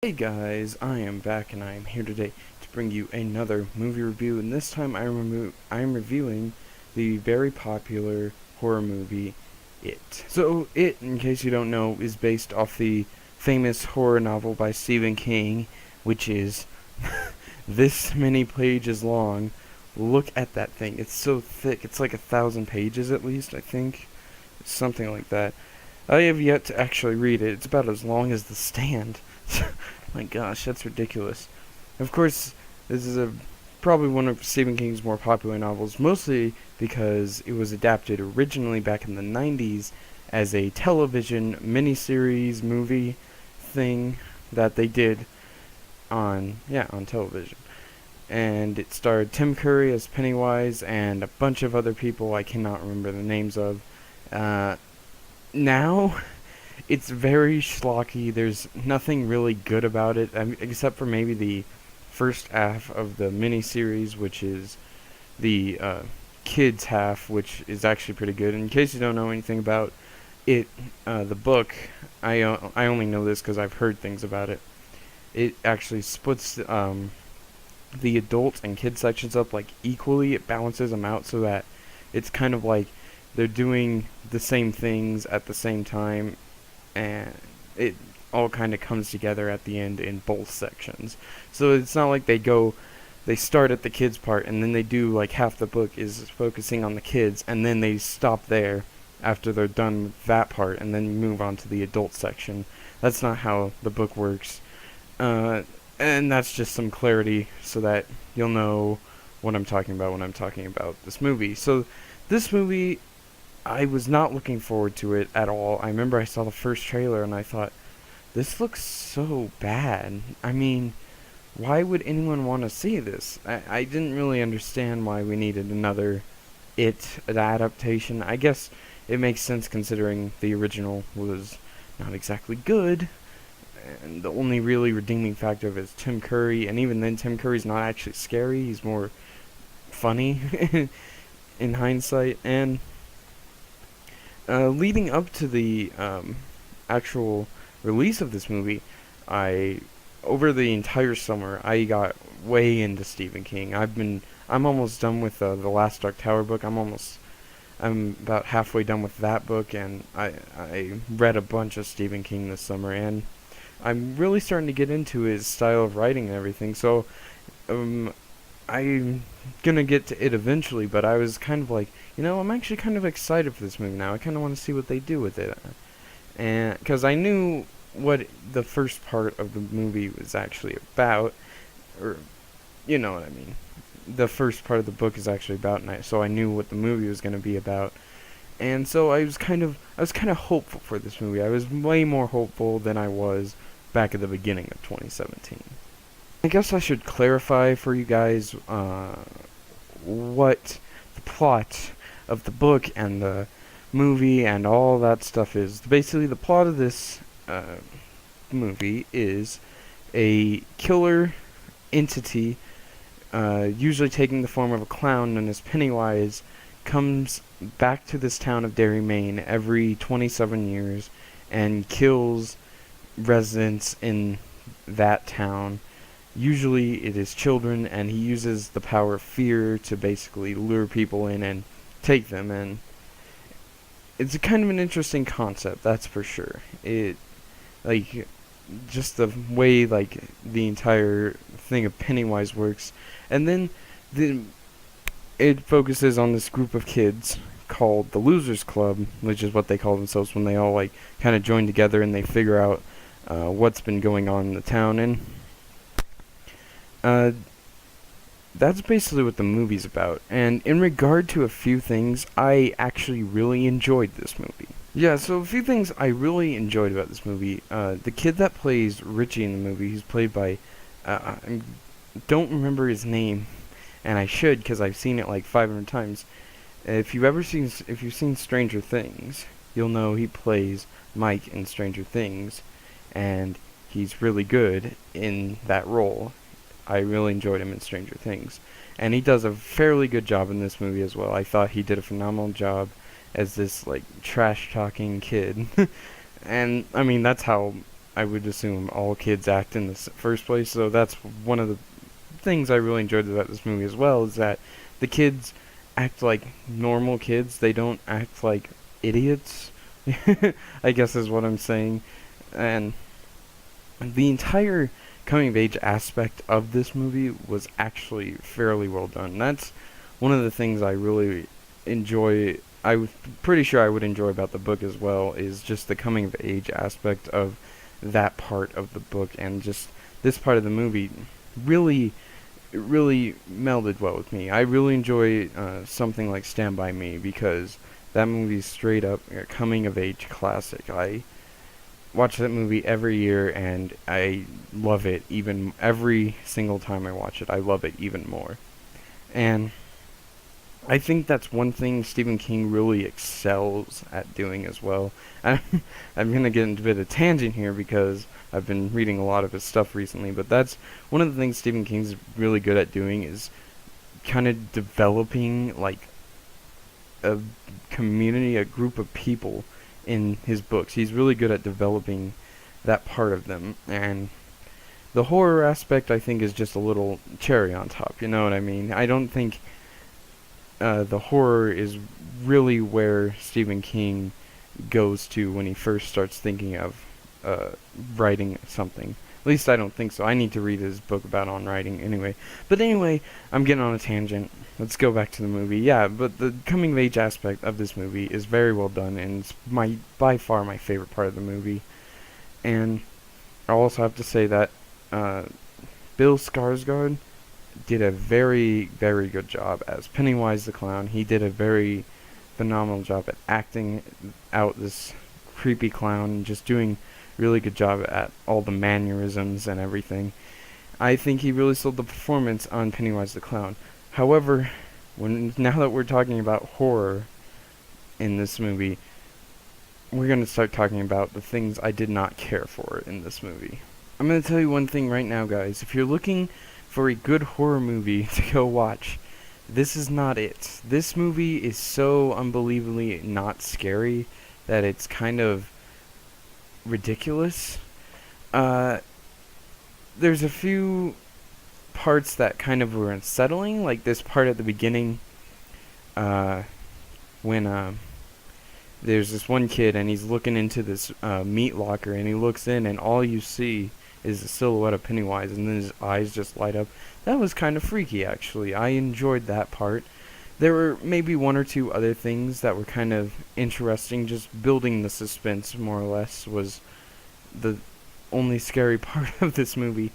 Hey guys, I am back and I am here today to bring you another movie review, and this time I'm reviewing the very popular horror movie It. So It, in case you don't know, is based off the famous horror novel by Stephen King, which is this many pages long. Look at that thing. It's so thick. It's like 1,000 pages at least, I think. Something like that. I have yet to actually read it. It's about as long as The Stand. My gosh, that's ridiculous. Of course, this is probably one of Stephen King's more popular novels, mostly because it was adapted originally back in the 90s as a television miniseries movie thing that they did on television. And it starred Tim Curry as Pennywise and a bunch of other people I cannot remember the names of. Now it's very schlocky. There's nothing really good about it, except for maybe the first half of the miniseries, which is the kids half, which is actually pretty good. In case you don't know anything about it, the book, I only know this because I've heard things about it. It actually splits the adult and kid sections up like equally. It balances them out so that it's kind of like they're doing the same things at the same time, and it all kind of comes together at the end in both sections. So it's not like they start at the kids part and then they do like half the book is focusing on the kids and then they stop there after they're done with that part and then move on to the adult section. That's not how the book works. And that's just some clarity so that you'll know what I'm talking about when I'm talking about this movie. So this movie, I was not looking forward to it at all. I remember I saw the first trailer and I thought, this looks so bad. I mean, why would anyone want to see this? I didn't really understand why we needed another It adaptation. I guess it makes sense considering the original was not exactly good. And the only really redeeming factor of it is Tim Curry, and even then Tim Curry's not actually scary. He's more funny in hindsight. And leading up to the actual release of this movie, over the entire summer, I got way into Stephen King. I'm almost done with the Last Dark Tower book. I'm about halfway done with that book, and I read a bunch of Stephen King this summer, and I'm really starting to get into his style of writing and everything. So, I'm gonna get to it eventually, but I was kind of like, I'm actually kind of excited for this movie now. I kind of want to see what they do with it, and because I knew what the first part of the movie was actually about, or you know what I mean. The first part of the book is actually about, so I knew what the movie was gonna be about, and so I was kind of hopeful for this movie. I was way more hopeful than I was back at the beginning of 2017. I guess I should clarify for you guys what the plot of the book and the movie and all that stuff is. Basically, the plot of this movie is a killer entity, usually taking the form of a clown known as Pennywise, comes back to this town of Derry, Maine every 27 years and kills residents in that town. Usually it is children, and he uses the power of fear to basically lure people in and take them, and it's a kind of an interesting concept, that's for sure. It, like, just the way, like, the entire thing of Pennywise works, and then it focuses on this group of kids called the Losers Club, which is what they call themselves when they all, like, kind of join together and they figure out what's been going on in the town, and that's basically what the movie's about. And in regard to a few things, I actually really enjoyed this movie. Yeah, so a few things I really enjoyed about this movie. The kid that plays Richie in the movie, he's played by, I don't remember his name, and I should because I've seen it like 500 times. If you've seen Stranger Things, you'll know he plays Mike in Stranger Things, and he's really good in that role. I really enjoyed him in Stranger Things. And he does a fairly good job in this movie as well. I thought he did a phenomenal job as this, like, trash-talking kid. And, I mean, that's how I would assume all kids act in the first place. So that's one of the things I really enjoyed about this movie as well, is that the kids act like normal kids. They don't act like idiots. I guess is what I'm saying. And the entire coming of age aspect of this movie was actually fairly well done. That's one of the things I really enjoy. I'm pretty sure I would enjoy about the book as well, is just the coming of age aspect of that part of the book, and just this part of the movie really melded well with me. I really enjoy something like Stand By Me, because that movie's straight up a coming of age classic. I watch that movie every year, and I love it even every single time I watch it. I love it even more. And I think that's one thing Stephen King really excels at doing as well. I'm going to get into a bit of tangent here because I've been reading a lot of his stuff recently, but that's one of the things Stephen King's really good at doing, is kind of developing like a community, a group of people in his books. He's really good at developing that part of them, and the horror aspect I think is just a little cherry on top, you know what I mean? I don't think the horror is really where Stephen King goes to when he first starts thinking of writing something. At least I don't think so. I need to read his book about on writing anyway. But anyway, I'm getting on a tangent. Let's go back to the movie. Yeah, but the coming of age aspect of this movie is very well done, and it's by far my favorite part of the movie. And I also have to say that Bill Skarsgård did a very, very good job as Pennywise the Clown. He did a very phenomenal job at acting out this creepy clown and just doing really good job at all the mannerisms and everything. I think he really sold the performance on Pennywise the Clown. However, now that we're talking about horror in this movie, we're going to start talking about the things I did not care for in this movie. I'm going to tell you one thing right now, guys. If you're looking for a good horror movie to go watch, this is not it. This movie is so unbelievably not scary that it's kind of ridiculous. There's a few parts that kind of were unsettling, like this part at the beginning, when there's this one kid and he's looking into this meat locker, and he looks in and all you see is the silhouette of Pennywise, and then his eyes just light up. That was kind of freaky, actually. I enjoyed that part. There were maybe one or two other things that were kind of interesting. Just building the suspense, more or less, was the only scary part of this movie.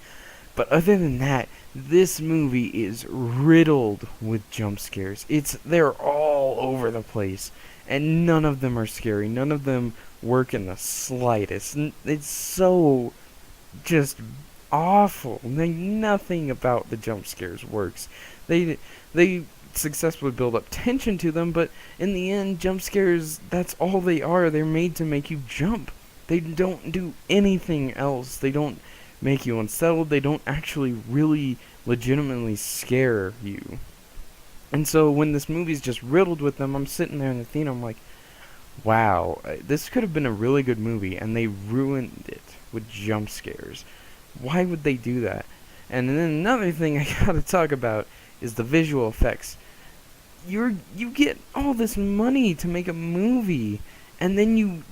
But other than that, this movie is riddled with jump scares. They're all over the place, and none of them are scary. None of them work in the slightest. It's so just awful. Nothing about the jump scares works. They successfully build up tension to them, but in the end, jump scares, that's all they are. They're made to make you jump. They don't do anything else. They don't make you unsettled. They don't actually really legitimately scare you. And so when this movie's just riddled with them, I'm sitting there in the theater, I'm like, wow, this could have been a really good movie, and they ruined it with jump scares. Why would they do that? And then another thing I gotta talk about is the visual effects. You get all this money to make a movie, and then you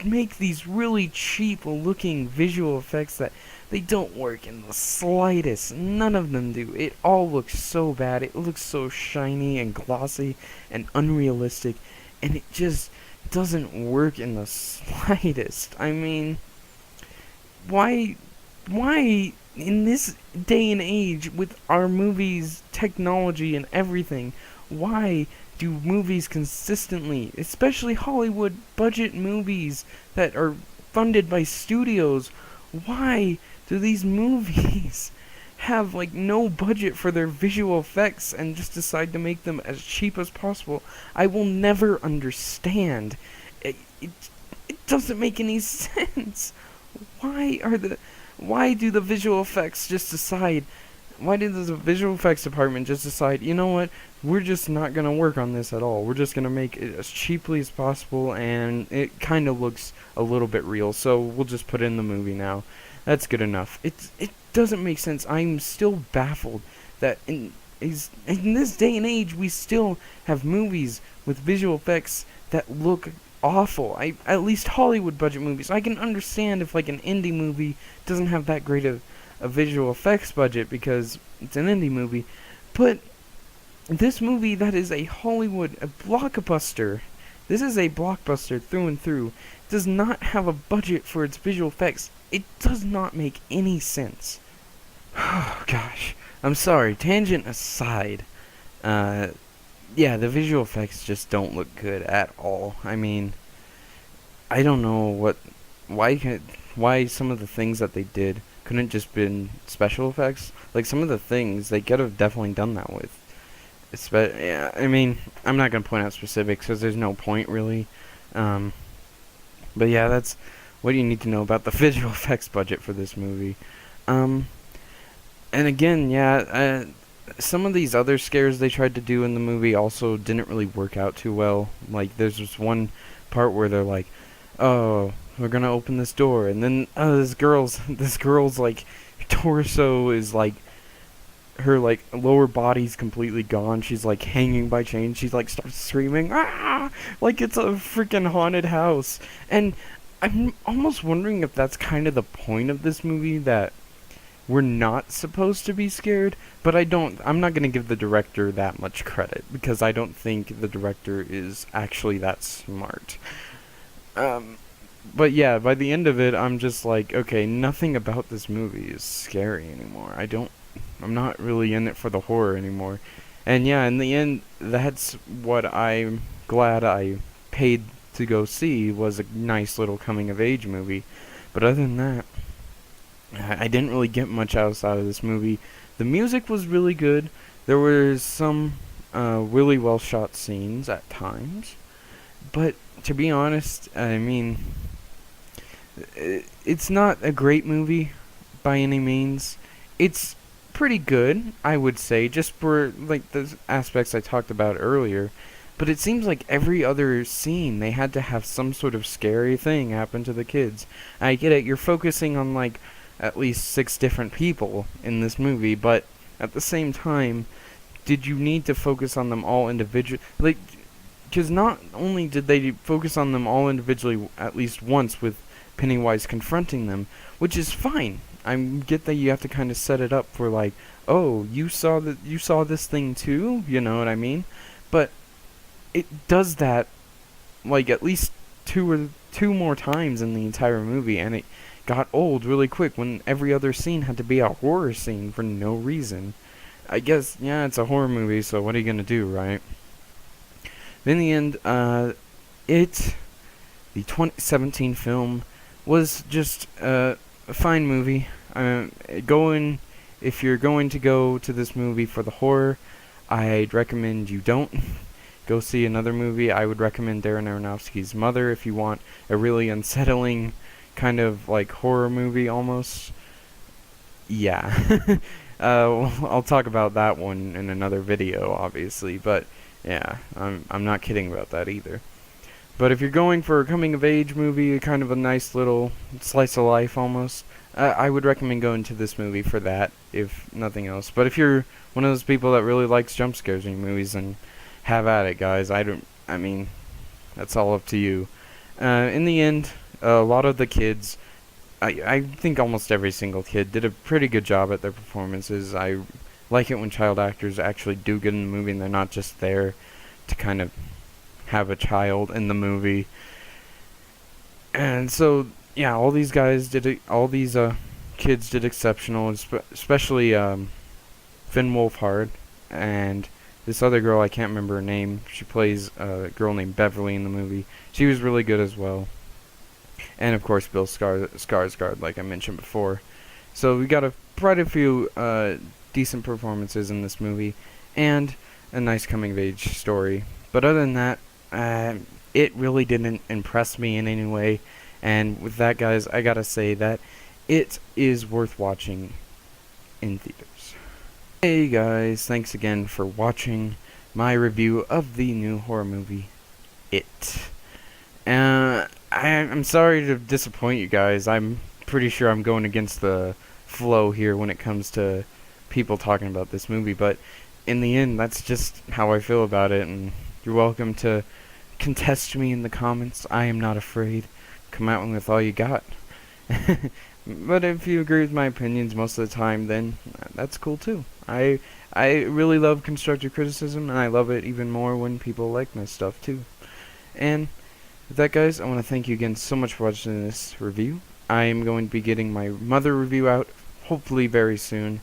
make these really cheap looking visual effects that they don't work in the slightest. None of them do. It all looks so bad. It looks so shiny and glossy and unrealistic, and it just doesn't work in the slightest. I mean, why in this day and age with our movies, technology and everything, why do movies consistently, especially Hollywood budget movies that are funded by studios, why do these movies have like no budget for their visual effects and just decide to make them as cheap as possible? I will never understand. It doesn't make any sense. Why do the visual effects just decide, why did the visual effects department just decide, you know what, we're just not gonna work on this at all. We're just gonna make it as cheaply as possible, and it kind of looks a little bit real, so we'll just put it in the movie now. That's good enough. It doesn't make sense. I'm still baffled that in this day and age we still have movies with visual effects that look awful. At least Hollywood budget movies. I can understand if like an indie movie doesn't have that great of a visual effects budget because it's an indie movie, but this movie that is a blockbuster, this is a blockbuster through and through, does not have a budget for its visual effects. It does not make any sense. Oh gosh, I'm sorry. Tangent aside, yeah, the visual effects just don't look good at all. I mean, I don't know why some of the things that they did couldn't just been special effects. Like some of the things they could have definitely done that with. Yeah, I mean, I'm not gonna point out specifics because there's no point really. But yeah, that's what you need to know about the visual effects budget for this movie. And again, yeah, some of these other scares they tried to do in the movie also didn't really work out too well. Like, there's this one part where they're like, "Oh, we're gonna open this door," and then this girl's like torso is like her like lower body's completely gone. She's like hanging by chains. She's like starts screaming, "Ah!" Like it's a freaking haunted house. And I'm almost wondering if that's kind of the point of this movie, that we're not supposed to be scared, but I'm not going to give the director that much credit because I don't think the director is actually that smart. But yeah, by the end of it, I'm just like, okay, nothing about this movie is scary anymore. I'm not really in it for the horror anymore. And yeah, in the end, that's what I'm glad I paid to go see, was a nice little coming of age movie. But other than that, I didn't really get much outside of this movie. The music was really good. There were some really well shot scenes at times. But to be honest, I mean, it's not a great movie by any means. It's pretty good, I would say, just for like the aspects I talked about earlier. But it seems like every other scene they had to have some sort of scary thing happen to the kids. I get it, you're focusing on like at least 6 different people in this movie, but at the same time, did you need to focus on them all individually? Like, because not only did they focus on them all individually at least once with Pennywise confronting them, which is fine. I get that you have to kind of set it up for like, oh, you saw this thing too, you know what I mean? But it does that like at least two more times in the entire movie, and it got old really quick when every other scene had to be a horror scene for no reason. I guess, yeah, it's a horror movie, so what are you gonna do, right? In the end, the 2017 film was just a fine movie. If you're going to go to this movie for the horror, I'd recommend you don't go see another movie. I would recommend Darren Aronofsky's Mother if you want a really unsettling kind of like horror movie almost. Yeah. I'll talk about that one in another video, obviously, but yeah, I'm not kidding about that either. But if you're going for a coming of age movie, kind of a nice little slice of life almost, I would recommend going to this movie for that, if nothing else. But if you're one of those people that really likes jump scares in movies, then have at it, guys. I mean, that's all up to you. In the end, a lot of the kids, I think almost every single kid did a pretty good job at their performances. I like it when child actors actually do good in the movie and they're not just there to kind of have a child in the movie. And so, yeah, all these guys did it. All these kids did exceptional, especially Finn Wolfhard and this other girl. I can't remember her name. She plays a girl named Beverly in the movie. She was really good as well. And of course, Bill Skarsgård, like I mentioned before. So we got quite a few decent performances in this movie, and a nice coming of age story. But other than that, it really didn't impress me in any way. And with that, guys, I gotta say that it is worth watching in theaters. Hey guys, thanks again for watching my review of the new horror movie, It. I'm sorry to disappoint you guys. I'm pretty sure I'm going against the flow here when it comes to people talking about this movie, but in the end, that's just how I feel about it, and you're welcome to contest me in the comments. I am not afraid. Come out with all you got. But if you agree with my opinions most of the time, then that's cool too. I really love constructive criticism, and I love it even more when people like my stuff too. And with that, guys, I want to thank you again so much for watching this review. I am going to be getting my Mother review out hopefully very soon,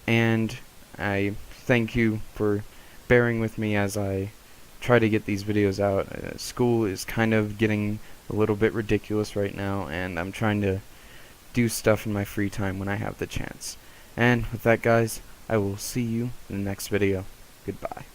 and I thank you for bearing with me as I try to get these videos out. School is kind of getting a little bit ridiculous right now, and I'm trying to do stuff in my free time when I have the chance. And with that, guys, I will see you in the next video. Goodbye.